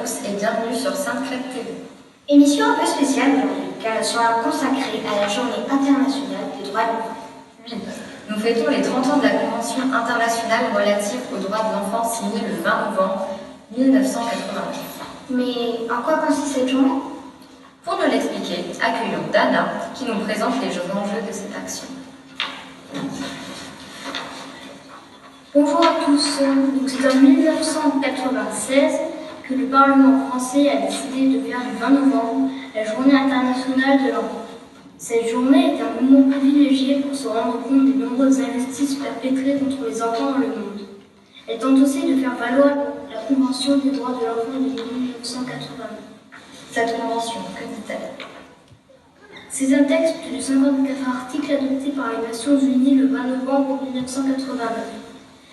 tous et bienvenue sur Sainte-Crête TV. Émission un peu spéciale aujourd'hui, car elle sera consacrée à la Journée internationale des droits de l'enfant. Oui, nous fêtons les 30 ans de la Convention internationale relative aux droits de l'enfant signée le 20 novembre 1989. Mais en quoi consiste cette journée? Pour nous l'expliquer, accueillons Dana qui nous présente les enjeux de cette action. Bonjour à tous. Donc c'est en 1996 que le Parlement français a décidé de faire du 20 novembre la Journée internationale de l'enfant. Cette journée est un moment privilégié pour se rendre compte des nombreuses injustices perpétrées contre les enfants dans le monde. Elle tente aussi de faire valoir la Convention des droits de l'enfant de 1989. Cette convention, que dit-elle? C'est un texte de 54 articles adopté par les Nations Unies le 20 novembre 1989.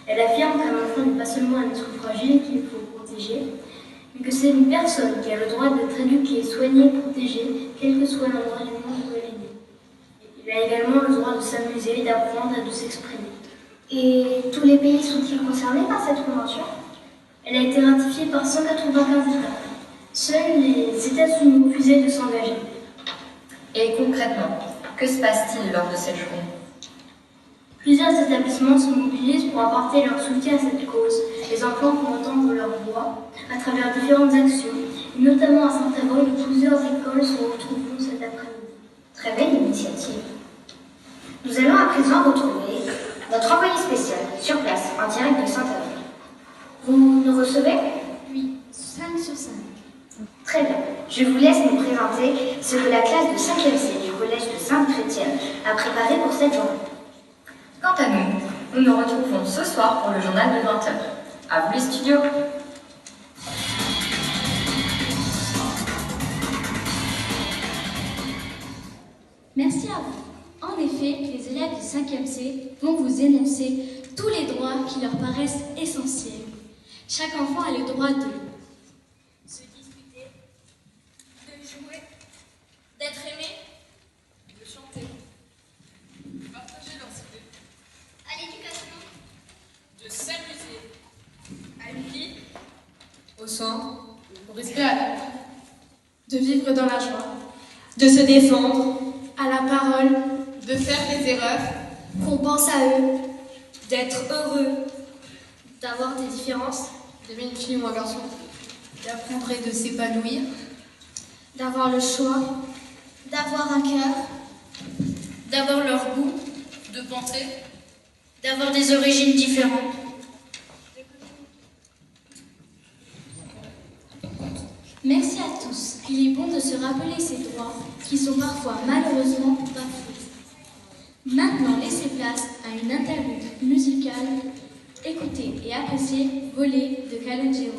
Elle affirme qu'un enfant n'est pas seulement un être fragile qu'il faut protéger, mais que c'est une personne qui a le droit d'être éduquée, soignée, protégée, quel que soit l'endroit du monde où elle est née. Il a également le droit de s'amuser, d'apprendre et de s'exprimer. Et tous les pays sont-ils concernés par cette convention? Elle a été ratifiée par 195 États. Seuls les États-Unis refusaient de s'engager. Et concrètement, que se passe-t-il lors de cette journée? Plusieurs établissements se mobilisent pour apporter leur soutien à cette cause. Les enfants font entendre leur voix à travers différentes actions, et notamment à Saint-Avold où plusieurs écoles se retrouveront cet après-midi. Très belle initiative. Nous allons à présent retrouver notre envoyé spécial sur place, en direct de Saint-Avold. Vous nous recevez? Oui, 5 sur 5. Très bien. Je vous laisse nous présenter ce que la classe de 5e C du collège de Sainte-Chrétienne a préparé pour cette journée. Quant à nous, nous nous retrouvons ce soir pour le journal de 20h. À vous les studios! Merci à vous. En effet, les élèves du 5e C vont vous énoncer tous les droits qui leur paraissent essentiels. Chaque enfant a le droit de se disputer, de jouer, d'être aimé, de chanter, de partager leurs idées, à l'éducation, de s'amuser, à une vie, au soin, au respect à l'autre, de vivre dans la joie, de se défendre, à la parole, de faire des erreurs, qu'on pense à eux, d'être heureux, d'avoir des différences, d'aimer une fille ou un garçon, d'apprendre et de s'épanouir, d'avoir le choix, d'avoir un cœur, D'avoir leur goût, de penser, d'avoir des origines différentes. Merci à tous. Il est bon de se rappeler ces droits qui sont parfois malheureusement bafoués. Maintenant, laissez place à une interlude musicale. Écoutez et appréciez Voler de Calogero.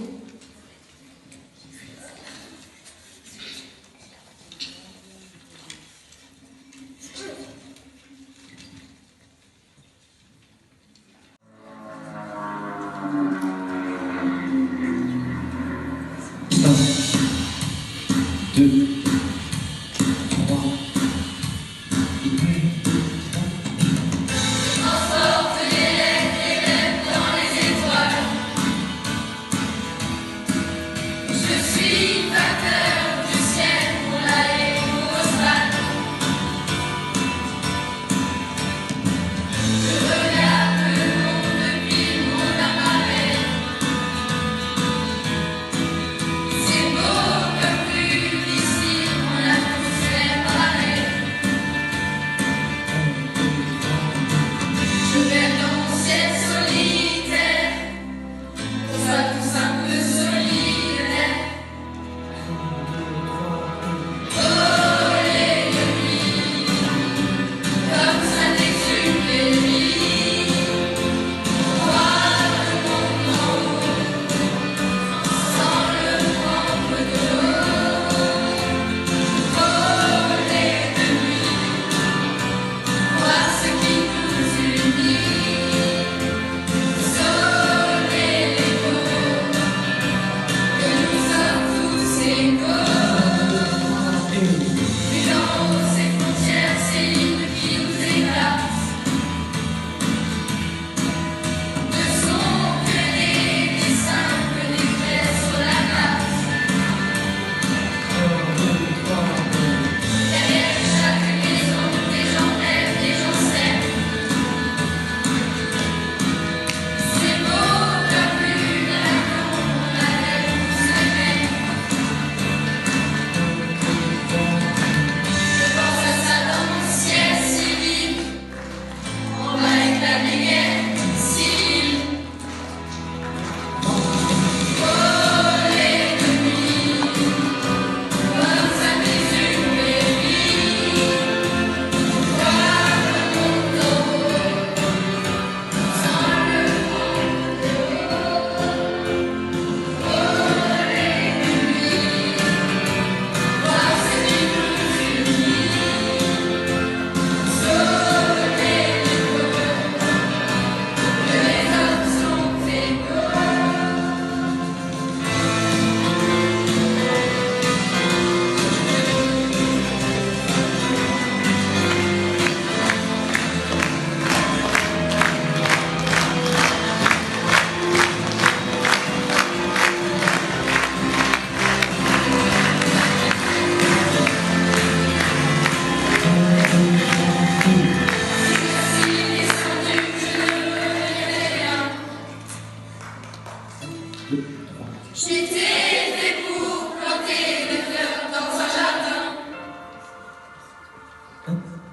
C'est beau comme publicité.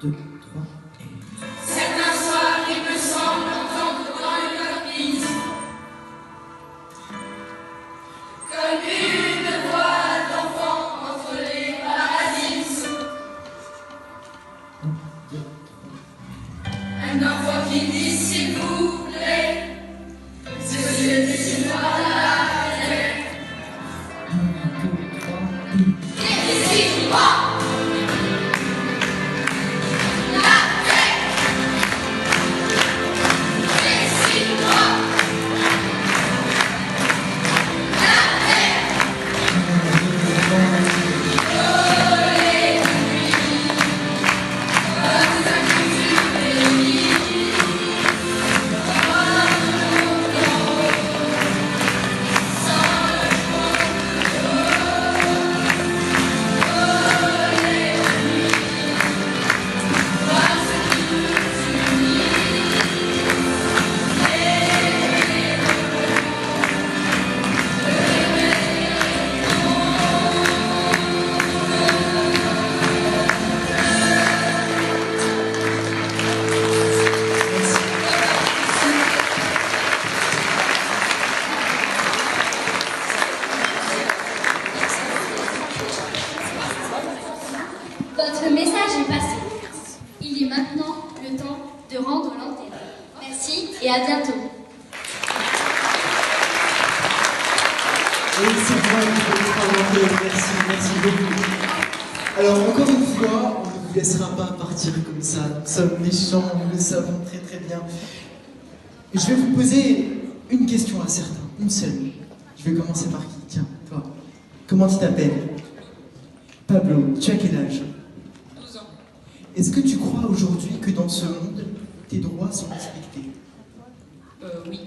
2, 3 et... Certains soirs, il me semble entendre dans le cockpit comme une voix d'enfant entre les paradises. 1, 2, 3. Un enfant qui dit s'il vous plaît, ses yeux dessinent la terre. 1, 2, 3 et... Dessine-moi la terre. Dessine-moi la terre. Votre message est passé. Il est maintenant le temps de rendre l'antenne. Merci et à bientôt. Et c'est moi qui vais travailler. Merci beaucoup. Alors, encore une fois, on ne vous laissera pas partir comme ça. Nous sommes méchants, nous le savons très très bien. Et je vais vous poser une question à certains, une seule. Je vais commencer par qui? Tiens, toi. Comment tu t'appelles? Pablo, tu as quel âge? 12 ans. Est-ce que tu crois aujourd'hui que dans ce monde, tes droits sont respectés? Oui.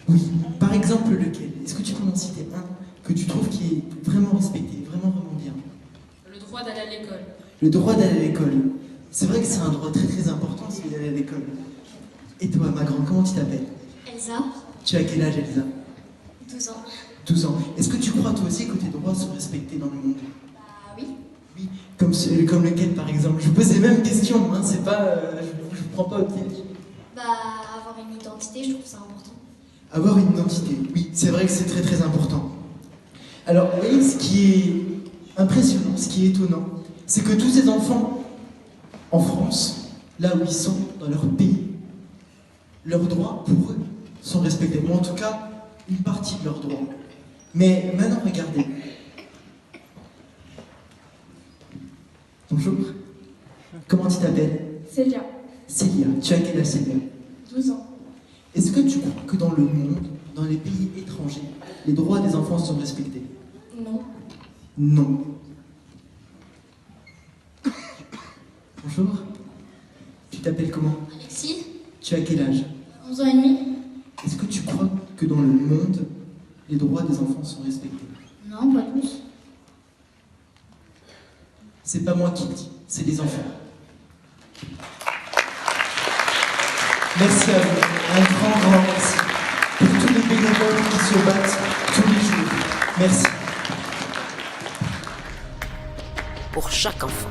Oui. Par exemple, lequel? Est-ce que tu peux m'en citer un que tu trouves qui est vraiment respecté, vraiment bien? Le droit d'aller à l'école. Le droit d'aller à l'école. C'est vrai que c'est un droit très très important, celui d'aller à l'école. Et toi, ma grande, comment tu t'appelles? Elsa, Tu as quel âge, Elsa? 12 ans. 12 ans. Est-ce que tu crois toi aussi que tes droits sont respectés dans le monde? Bah oui. Oui. Comme lequel, par exemple? Je vous pose les mêmes questions, hein, c'est pas... je vous prends pas au piège. Bah avoir une identité, je trouve ça important. Avoir une identité, oui, c'est vrai que c'est très très important. Alors, vous voyez, ce qui est impressionnant, ce qui est étonnant, c'est que tous ces enfants, en France, là où ils sont, dans leur pays, leurs droits, pour eux, sont respectés. Ou en tout cas, une partie de leurs droits. Mais maintenant, regardez. Bonjour. Comment tu t'appelles? Célia, Célia. Tu as quel âge, Célia? 12 ans. Est-ce que tu crois que dans le monde, dans les pays étrangers, les droits des enfants sont respectés? Non. Non. Bonjour. Tu t'appelles comment? Alexis, Tu as quel âge? 11 ans et demi. Est-ce que tu crois que dans le monde, les droits des enfants sont respectés? Non, pas tous. C'est pas moi qui le dis, c'est les enfants. Merci à vous. Un grand merci. Pour tous les bénévoles qui se battent tous les jours. Merci. Pour chaque enfant,